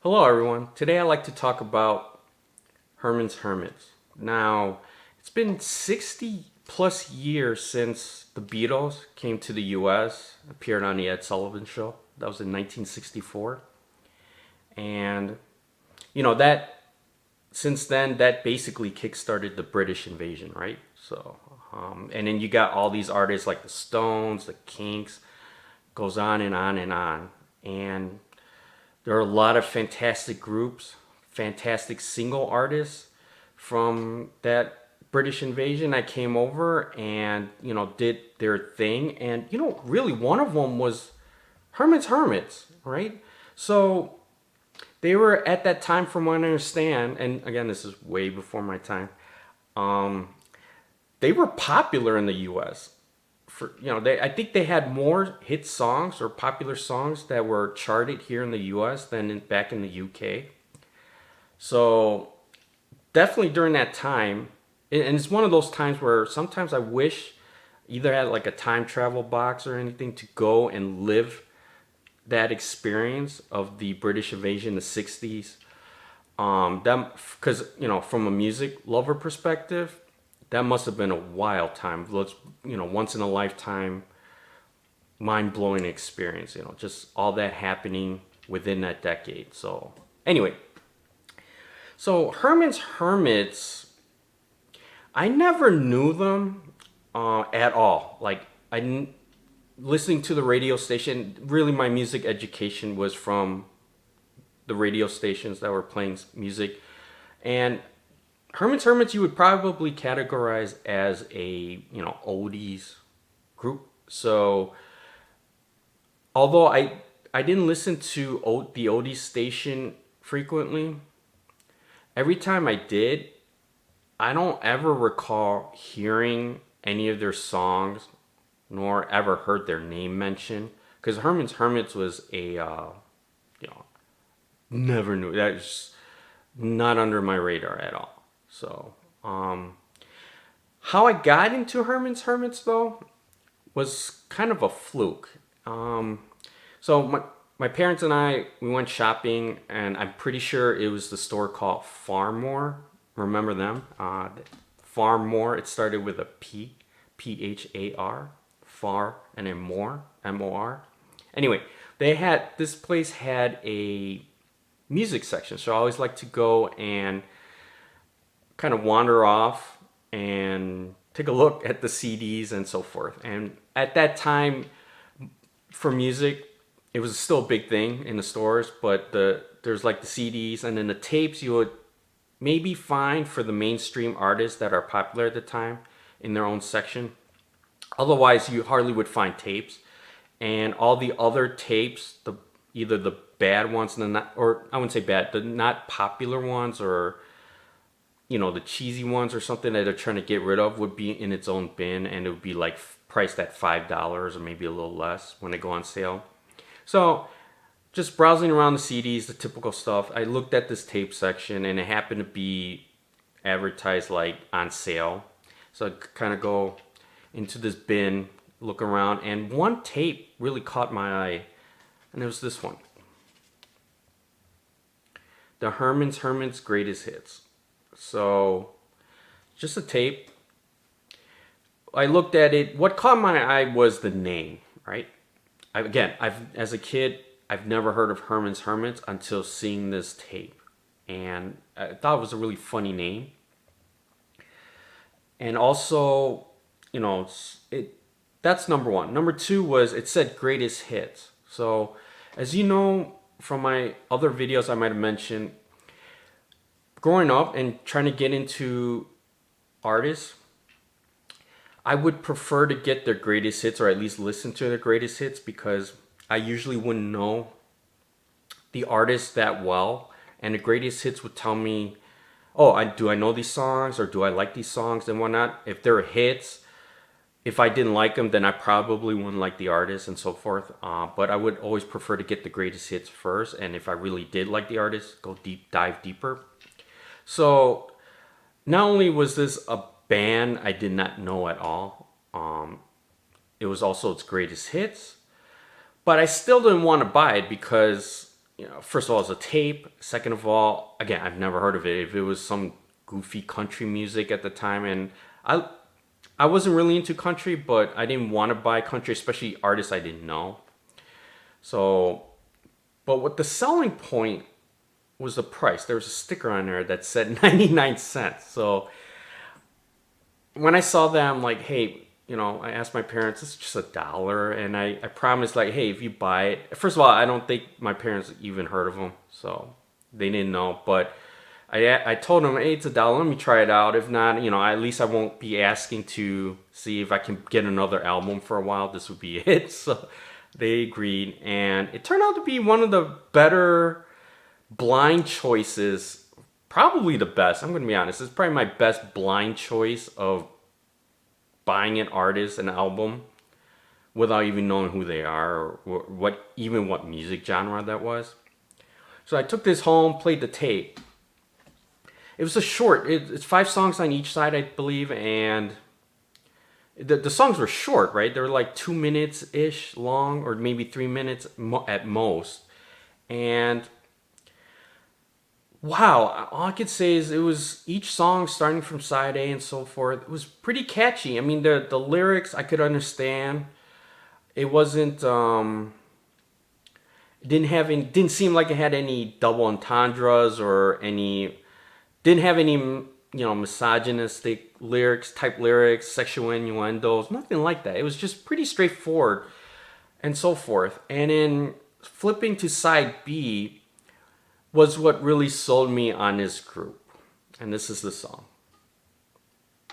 Hello everyone. Today I'd like to talk about Herman's Hermits. Now, it's been 60 plus years since the Beatles came to the US, appeared on the Ed Sullivan Show. That was in 1964. And that since then that basically kickstarted the British invasion, right? And then you got all these artists like the Stones, the Kinks, goes on and on and on. And there are a lot of fantastic groups, fantastic single artists from that British invasion that came over and, did their thing. And, really one of them was Hermits, right? So they were at that time, from what I understand, and again, this is way before my time, um, they were popular in the US. I think they had more hit songs or popular songs that were charted here in the US than back in the UK. So definitely during that time, and it's one of those times where sometimes I wish either had like a time travel box or anything to go and live that experience of the British invasion in the 60s. That because from a music lover perspective, that must have been a wild time. Once in a lifetime, mind blowing experience. Just all that happening within that decade. So anyway, so Herman's Hermits, I never knew them at all. Like I didn't listening to the radio station. Really, my music education was from the radio stations that were playing music, and Hermits you would probably categorize as a oldies group. So although I didn't listen to the oldies station frequently, every time I did, I don't ever recall hearing any of their songs, nor ever heard their name mentioned. Because Herman's Hermits was never knew that was not under my radar at all. So, how I got into Herman's Hermits though was kind of a fluke. So my parents and we went shopping, and I'm pretty sure it was the store called Farmore. Remember them? Farmore. It started with a P, Phar, Far, and then more, Mor. Anyway, this place had a music section, so I always like to go and kind of wander off and take a look at the CDs and so forth. And at that time, for music, it was still a big thing in the stores, but there's like the CDs and then the tapes you would maybe find for the mainstream artists that are popular at the time in their own section. Otherwise, you hardly would find tapes. And all the other tapes, either the bad ones and the not, or I wouldn't say bad, the not popular ones, or the cheesy ones or something that they're trying to get rid of, would be in its own bin, and it would be like priced at $5 or maybe a little less when they go on sale. So just browsing around the CDs, the typical stuff, I looked at this tape section and it happened to be advertised like on sale. So I kind of go into this bin, look around, and one tape really caught my eye, and it was this one. The Hermits Greatest Hits. So, just a tape. I looked at it. What caught my eye was the name, right? As a kid, I've never heard of Herman's Hermits until seeing this tape. And I thought it was a really funny name. And also, that's number one. Number two was it said greatest hits. So, as you know from my other videos I might have mentioned, growing up and trying to get into artists, I would prefer to get their greatest hits, or at least listen to their greatest hits, because I usually wouldn't know the artist that well, and the greatest hits would tell me, oh, do I know these songs, or do I like these songs and whatnot. If they're hits, if I didn't like them, then I probably wouldn't like the artist and so forth. But I would always prefer to get the greatest hits first, and if I really did like the artist, dive deeper. So not only was this a band I did not know at all, it was also its greatest hits, but I still didn't want to buy it because first of all, it's a tape. Second of all, again, I've never heard of it. If it was some goofy country music at the time, and I I wasn't really into country, but I didn't want to buy country, especially artists I didn't know. So, but what the selling point was the price. There was a sticker on there that said 99 cents. So when I saw that, I'm like, hey, I asked my parents, it's just $1. And I promised, like, hey, if you buy it, first of all, I don't think my parents even heard of them. So they didn't know. But I told them, hey, it's $1. Let me try it out. If not, at least I won't be asking to see if I can get another album for a while. This would be it. So they agreed. And it turned out to be one of the better blind choices. Probably the best. I'm going to be honest. It's probably my best blind choice of buying an artist, an album, without even knowing who they are or what music genre that was. So I took this home, played the tape. It was a short. It's 5 songs on each side, I believe, and the songs were short, right? They were like 2 minutes ish long, or maybe 3 minutes at most. And wow, all I could say is it was each song starting from side A and so forth. It was pretty catchy. I mean, the lyrics I could understand. It wasn't didn't seem like it had any double entendres or any didn't have any misogynistic lyrics, sexual innuendos, nothing like that. It was just pretty straightforward and so forth. And then flipping to side B was what really sold me on this group. And this is the song.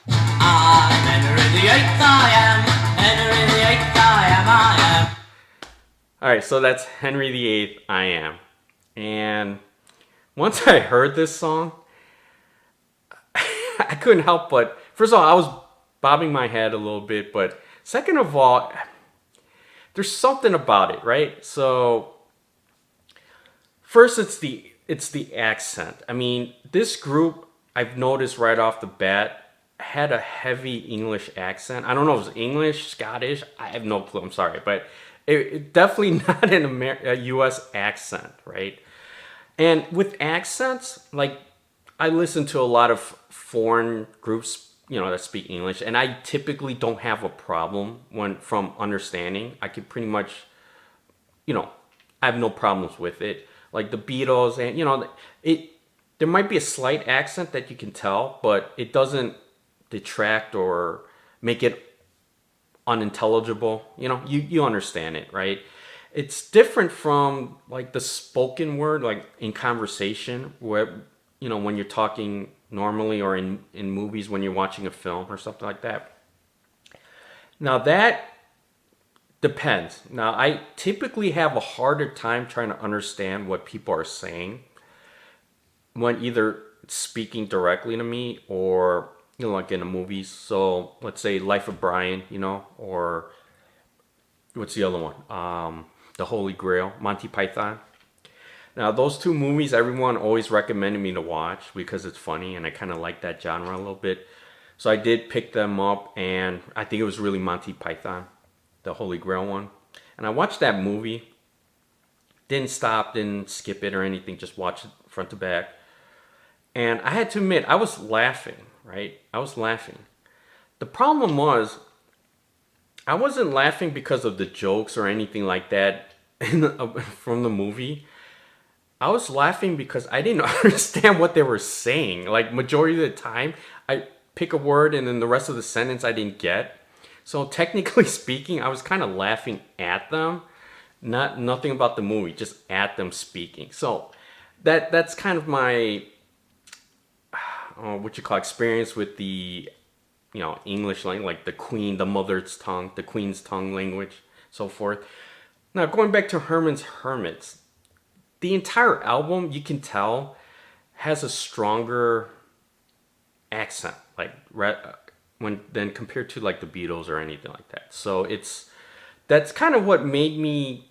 I'm Henry the Eighth, I am. Henry the Eighth, I am. Alright, so that's Henry the Eighth, I am. And once I heard this song, I couldn't help but, first of all, I was bobbing my head a little bit, but second of all, there's something about it, right? So first, it's the accent. I mean, this group, I've noticed right off the bat, had a heavy English accent. I don't know if it's English, Scottish, I have no clue, I'm sorry, but it definitely not a U.S. accent, right? And with accents, like, I listen to a lot of foreign groups, that speak English, and I typically don't have a problem from understanding. I could pretty much, I have no problems with it. Like the Beatles, and there might be a slight accent that you can tell, but it doesn't detract or make it unintelligible. You understand it, right? It's different from like the spoken word, like in conversation, where when you're talking normally, or in movies when you're watching a film or something like that. Now that depends. Now I typically have a harder time trying to understand what people are saying when either speaking directly to me or like in the movies. So let's say Life of Brian, or what's the other one? The Holy Grail, Monty Python. Now, those 2 movies, everyone always recommended me to watch because it's funny and I kind of like that genre a little bit. So I did pick them up, and I think it was really Monty Python, the Holy Grail one. And I watched that movie, didn't stop, didn't skip it or anything, just watched it front to back. And I had to admit, I was laughing, right? I was laughing. The problem was, I wasn't laughing because of the jokes or anything like that from the movie. I was laughing because I didn't understand what they were saying. Like, majority of the time, I pick a word and then the rest of the sentence I didn't get. So technically speaking, I was kind of laughing at them. Nothing about the movie, just at them speaking. So that's kind of my experience with the English language, like the Queen, the mother's tongue, the Queen's tongue language, so forth. Now going back to Herman's Hermits. The entire album, you can tell, has a stronger accent, like than compared to like the Beatles or anything like that. So that's kind of what made me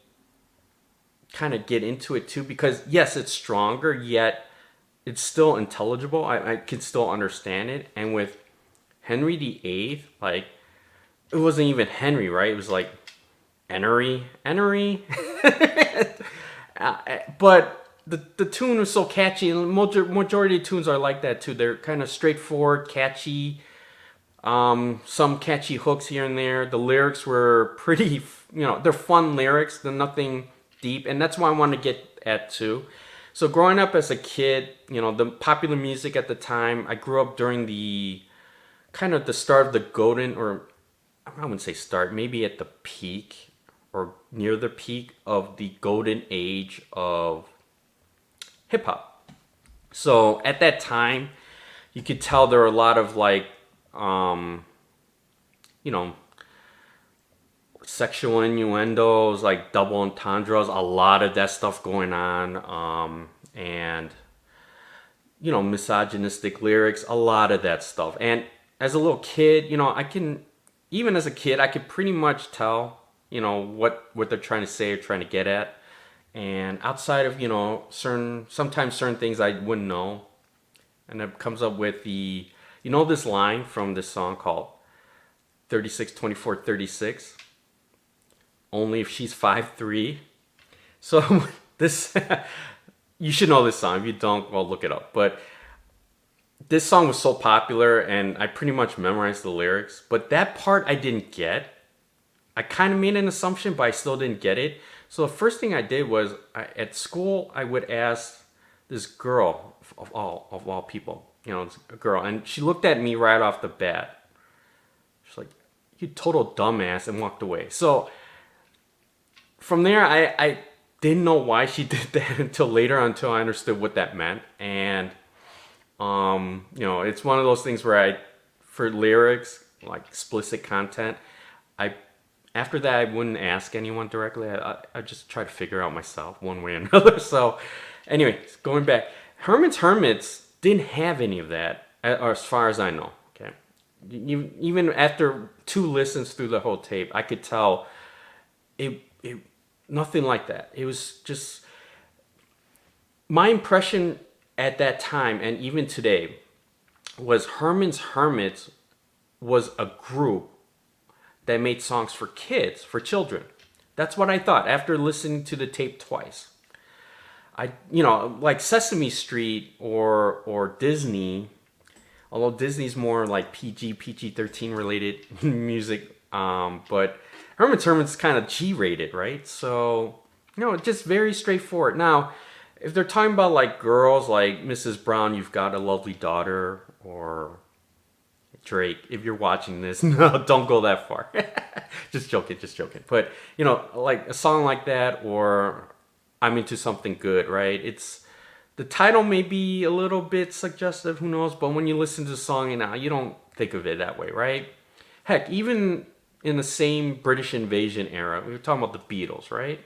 kind of get into it too, because yes, it's stronger, yet it's still intelligible. I can still understand it. And with Henry VIII, like, it wasn't even Henry, right? It was like Enery. But the tune was so catchy, and majority of tunes are like that too. They're kind of straightforward, catchy. Some catchy hooks here and there. The lyrics were pretty, they're fun lyrics. They're nothing deep, and that's why I want to get at too. So growing up as a kid, the popular music at the time, I grew up during the kind of the start of the golden, or I wouldn't say start, maybe at the peak or near the peak of the golden age of hip hop. So at that time, you could tell there were a lot of like, you know, sexual innuendos, like double entendres, a lot of that stuff going on, and misogynistic lyrics, a lot of that stuff. And as a little kid, even as a kid, I could pretty much tell, what they're trying to say or trying to get at. And outside of, sometimes certain things I wouldn't know. And it comes up with this line from this song called 36, 24, 36. Only if she's 5'3". So this, you should know this song. If you don't, well, look it up. But this song was so popular and I pretty much memorized the lyrics. But that part I didn't get. I kind of made an assumption, but I still didn't get it. So the first thing I did was, at school, I would ask this girl, of all people, a girl. And she looked at me right off the bat. She's like, "You total dumbass," and walked away. So from there, I didn't know why she did that until I understood what that meant. And, it's one of those things where for lyrics, like explicit content, after that, I wouldn't ask anyone directly. I just try to figure out myself one way or another. So anyway, going back, Hermits didn't have any of that, as far as I know. Okay, even after 2 listens through the whole tape, I could tell it nothing like that. It was just my impression at that time, and even today, was Hermits was a group that made songs for kids, for children. That's what I thought after listening to the tape twice. Like Sesame Street or Disney, although Disney's more like PG-13 related music, but Hermits is kind of G-rated, right? So, just very straightforward. Now, if they're talking about like girls, like Mrs. Brown, You've Got a Lovely Daughter, or Drake, if you're watching this, no, don't go that far. Just joking. But, like a song like that, or I'm Into Something Good, right? The title may be a little bit suggestive, who knows? But when you listen to the song now, you don't think of it that way, right? Heck, even in the same British invasion era, we were talking about the Beatles, right?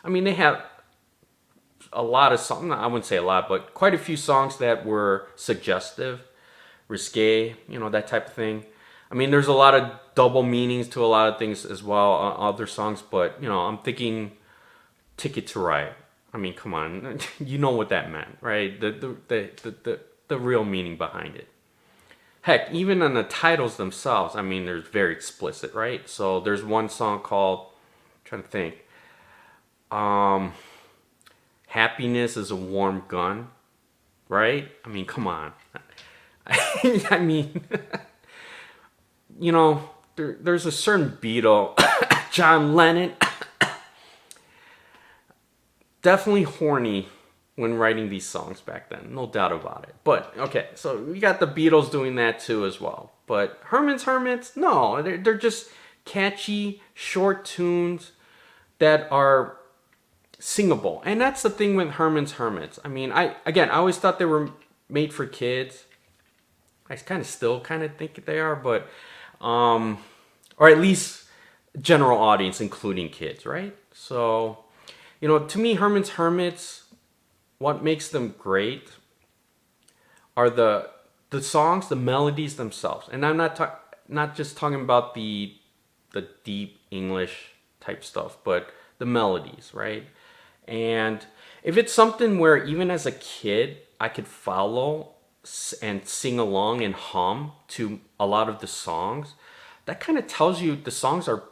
I mean, they have a lot of songs, I wouldn't say a lot, but quite a few songs that were suggestive, risque, that type of thing. I mean, there's a lot of double meanings to a lot of things as well on other songs, but I'm thinking Ticket to Ride. I mean, come on, you know what that meant, right? The real meaning behind it. Heck, even on the titles themselves, I mean, they're very explicit, right? So there's one song called, I'm trying to think, Happiness is a Warm Gun, right? I mean, come on. I mean, there's a certain Beatle, John Lennon, definitely horny when writing these songs back then, no doubt about it. But okay, so we got the Beatles doing that too as well. But Hermits, no, they're just catchy, short tunes that are singable, and that's the thing with Hermits. I mean, I always thought they were made for kids. I still think they are, but or at least general audience, including kids, right? So, to me, Hermits, what makes them great are the songs, the melodies themselves, and I'm not just talking about the deep English type stuff, but the melodies, right? And if it's something where even as a kid I could follow and sing along and hum to a lot of the songs, that kind of tells you the songs are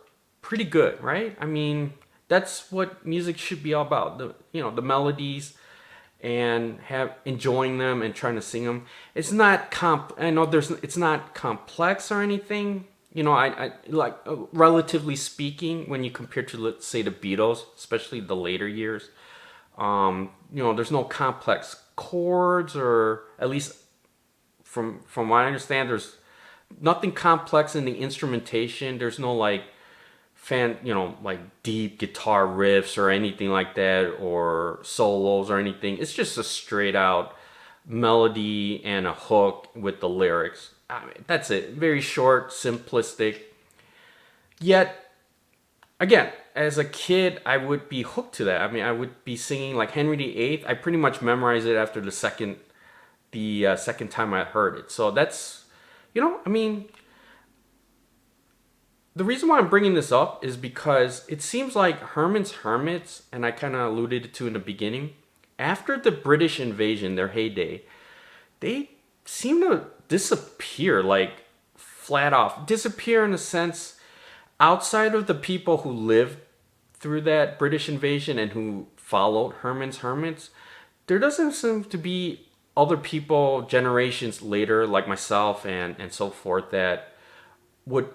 pretty good, right? I mean, that's what music should be all about. The melodies and have enjoying them and trying to sing them. It's not I know it's not complex or anything. I like relatively speaking when you compare to, let's say, the Beatles, especially the later years. There's no complex chords, or at least from what I understand, there's nothing complex in the instrumentation. There's no like like deep guitar riffs or anything like that, or solos or anything. It's just a straight out melody and a hook with the lyrics. I mean, that's it. Very short, simplistic. Yet, again, as a kid, I would be hooked to that. I mean, I would be singing like Henry VIII. I pretty much memorized it after the second time I heard it. So that's, I mean, the reason why I'm bringing this up is because it seems like Herman's Hermits, and I kind of alluded to in the beginning, after the British invasion, their heyday, they seem to disappear, like flat off. Disappear in a sense, outside of the people who lived through that British invasion and who followed Herman's Hermits, there doesn't seem to be other people generations later, like myself and so forth, that would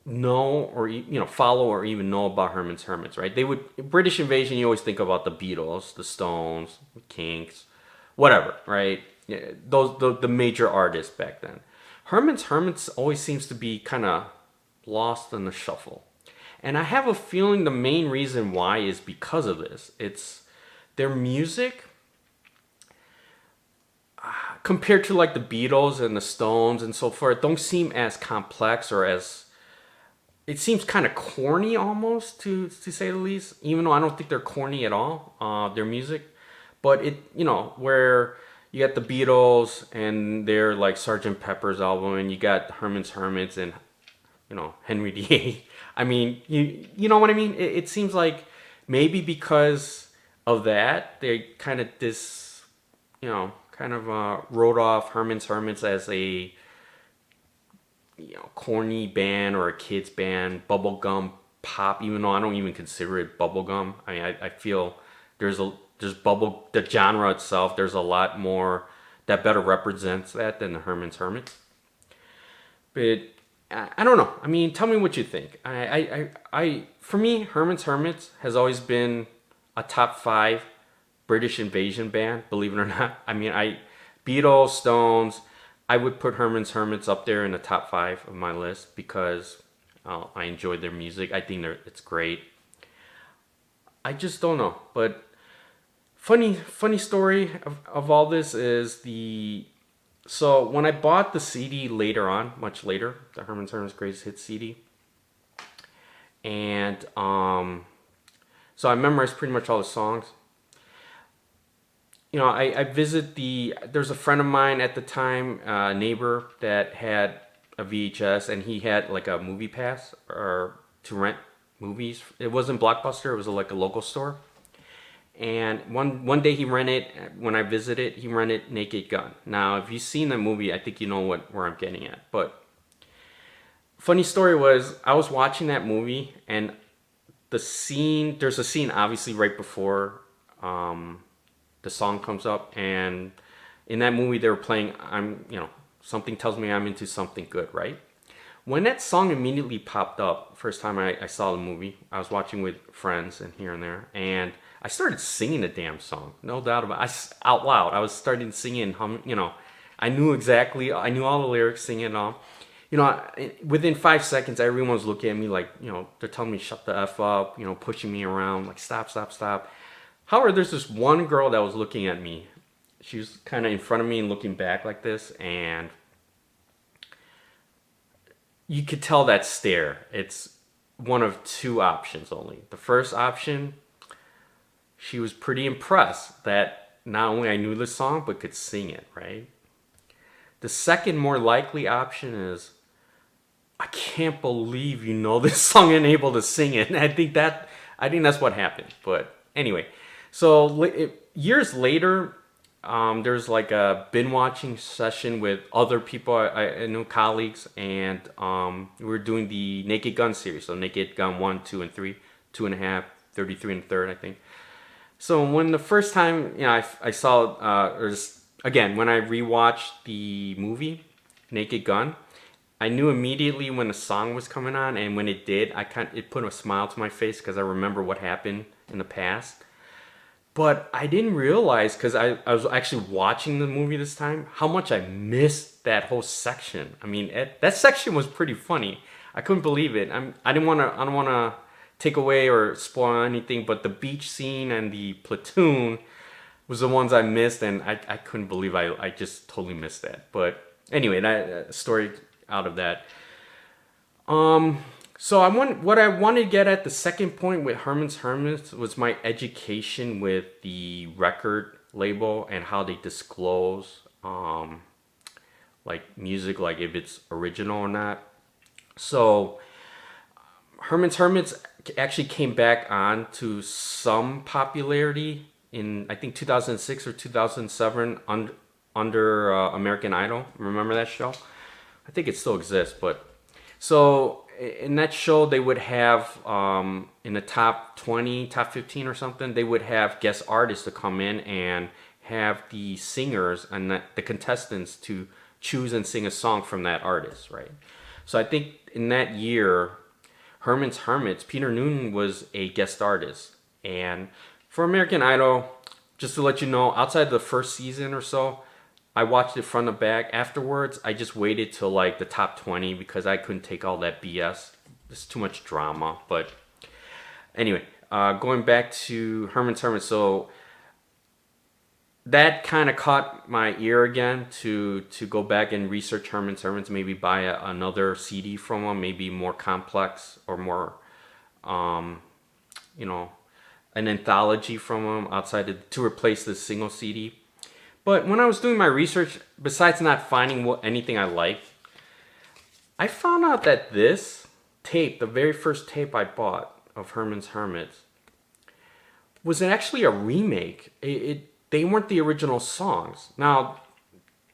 know or follow or even know about Herman's Hermits, right? They would British invasion. You always think about the Beatles, the Stones, the Kinks, whatever, right? Yeah, those the major artists back then. Herman's Hermits always seems to be kind of lost in the shuffle, and I have a feeling the main reason why is because of this. It's their music compared to like the Beatles and the Stones and so forth. Don't seem as complex or as it seems kind of corny almost to say the least, even though I don't think they're corny at all, their music. But where you got the Beatles and their like Sergeant Pepper's album, and you got Herman's Hermits and Henry VIII. I mean, you know what I mean. It seems like maybe because of that they kind of wrote off Herman's Hermits as a corny band or a kids band, bubblegum pop, even though I don't even consider it bubblegum. I mean, I feel there's the genre itself, there's a lot more that better represents that than the Herman's Hermits. But I don't know. I mean, tell me what you think. For me, Herman's Hermits has always been a top 5 British invasion band, believe it or not. I mean, Beatles, Stones, I would put Herman's Hermits up there in the top 5 of my list because I enjoy their music. I think it's great. I just don't know. But funny story of all this is so when I bought the CD later on, much later, the Herman's Hermits Greatest Hits CD, and so I memorized pretty much all the songs. I visit there's a friend of mine at the time, a neighbor that had a VHS, and he had like a movie pass or to rent movies. It wasn't Blockbuster, it was like a local store. And one day he rented, when I visited, he rented Naked Gun. Now, if you've seen that movie, I think you know where I'm getting at. But funny story was, I was watching that movie, and there's a scene obviously right before the song comes up, and in that movie they were playing something tells me I'm into something good, right? When that song immediately popped up, first time I saw the movie, I was watching with friends and here and there, and I started singing the damn song, no doubt about it. Out loud, I was starting to sing it and hum, I knew all the lyrics, singing it all. Within 5 seconds, everyone was looking at me like, they're telling me shut the F up, pushing me around, like stop, stop, stop. However, there's this one girl that was looking at me. She was kind of in front of me and looking back like this, and you could tell that stare. It's one of 2 options only. The first option, she was pretty impressed that not only I knew the song, but could sing it, right? The second more likely option is, I can't believe you know this song and able to sing it. And I think that's what happened. But anyway, so years later, there's like a binge watching session with other people I know, colleagues, and we were doing the Naked Gun series. So Naked Gun 1, 2, and 3, 2.5, 33 and a third, I think. So when the first time, I saw, again, when I rewatched the movie, Naked Gun, I knew immediately when the song was coming on, and when it did, it put a smile to my face because I remember what happened in the past. But I didn't realize, because I was actually watching the movie this time, how much I missed that whole section. I mean, that section was pretty funny. I couldn't believe it. I don't want to take away or spoil anything, but the beach scene and the platoon was the ones I missed, and I couldn't believe I just totally missed that. But anyway, that story out of that. So what I want to get at the second point with Hermits was my education with the record label and how they disclose like music, like if it's original or not. So Hermits actually came back on to some popularity in, I think, 2006 or 2007 under American Idol. Remember that show? I think it still exists, but so in that show they would have in the top 20, top 15 or something, they would have guest artists to come in and have the singers and the contestants to choose and sing a song from that artist, right? So I think in that year, Hermits, Peter Noonan was a guest artist. And for American Idol, just to let you know, outside the first season or so, I watched it front to back. Afterwards, I just waited till like the top 20 because I couldn't take all that BS. It's too much drama. But anyway, going back to Hermits. So that kind of caught my ear again to go back and research Hermits, maybe buy another CD from them, maybe more complex or more, an anthology from them to replace the single CD. But when I was doing my research, besides not finding anything I liked, I found out that this tape, the very first tape I bought of Hermits, was actually a remake. They weren't the original songs. Now,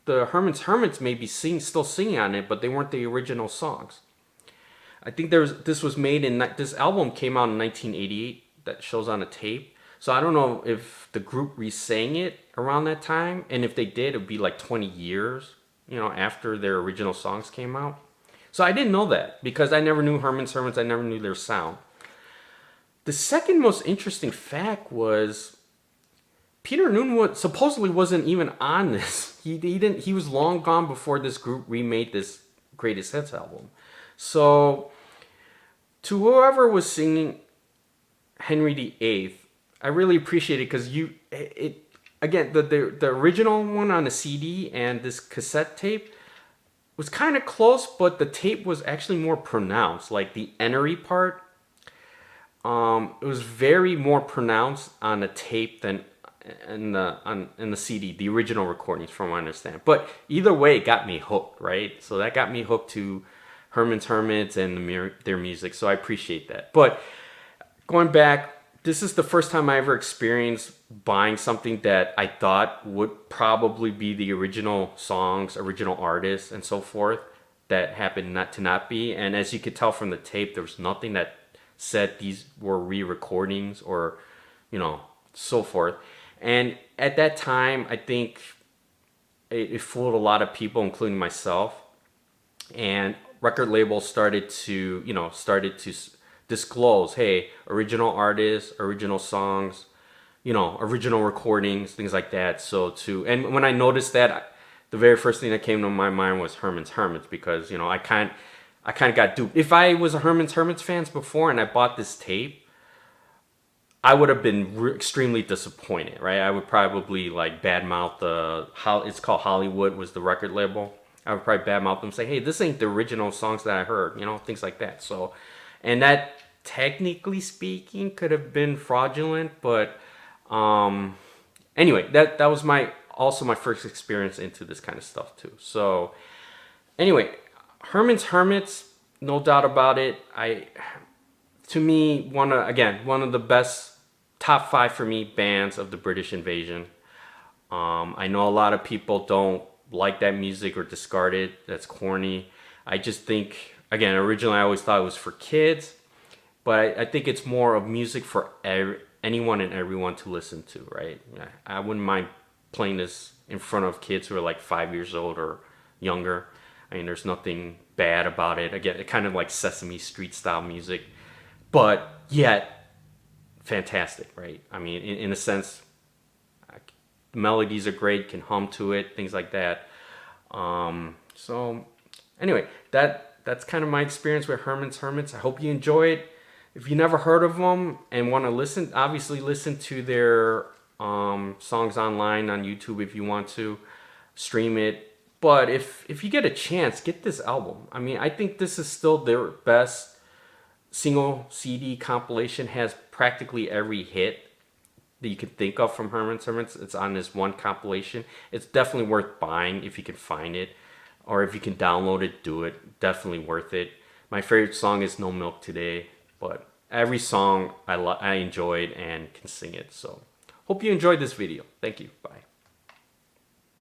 the Hermits may be still singing on it, but they weren't the original songs. I think this was made this album came out in 1988 that shows on a tape. So I don't know if the group re-sang it around that time, and if they did, it would be like 20 years, after their original songs came out. So I didn't know that because I never knew Hermits. I never knew their sound. The second most interesting fact was Peter Noonan supposedly wasn't even on this. He was long gone before this group remade this Greatest Hits album. So to whoever was singing Henry VIII, I really appreciate it because again, the original one on the CD and this cassette tape was kind of close, but the tape was actually more pronounced. Like the Enery part, it was very more pronounced on the tape than in the CD, the original recordings, from what I understand. But either way, it got me hooked, right? So that got me hooked to Hermits and their music. So I appreciate that. But going back, this is the first time I ever experienced buying something that I thought would probably be the original songs, original artists, and so forth, that happened not to be. And as you could tell from the tape, there was nothing that said these were re-recordings or, so forth. And at that time, I think it fooled a lot of people, including myself. And record labels started to disclose, hey, original artists, original songs, original recordings, things like that. And when I noticed that, the very first thing that came to my mind was Hermits, because, I kind of got duped. If I was a Hermits fans before and I bought this tape, I would have been extremely disappointed, right? I would probably badmouth it's called Hollywood was the record label. I would probably badmouth them and say, hey, this ain't the original songs that I heard, things like that. So, and that, technically speaking, could have been fraudulent, but anyway, that was also my first experience into this kind of stuff too. So anyway, Hermits, no doubt about it. To me, one of the best top 5 for me bands of the British Invasion. I know a lot of people don't like that music or discard it. That's corny. I just think, again, originally I always thought it was for kids. but I think it's more of music for anyone and everyone to listen to, right? I wouldn't mind playing this in front of kids who are like 5 years old or younger. I mean, there's nothing bad about it. Again, it kind of like Sesame Street style music, but yet fantastic, right? I mean, in a sense, the melodies are great, can hum to it, things like that. So anyway, that's kind of my experience with Hermits. I hope you enjoy it. If you never heard of them and want to listen, obviously listen to their songs online on YouTube if you want to stream it. But if you get a chance, get this album. I mean, I think this is still their best single CD compilation. Has practically every hit that you can think of from Hermits. It's on this one compilation. It's definitely worth buying if you can find it, or if you can download it, do it. Definitely worth it. My favorite song is No Milk Today, but every song I enjoyed and can sing it. So hope you enjoyed this video. Thank you. Bye.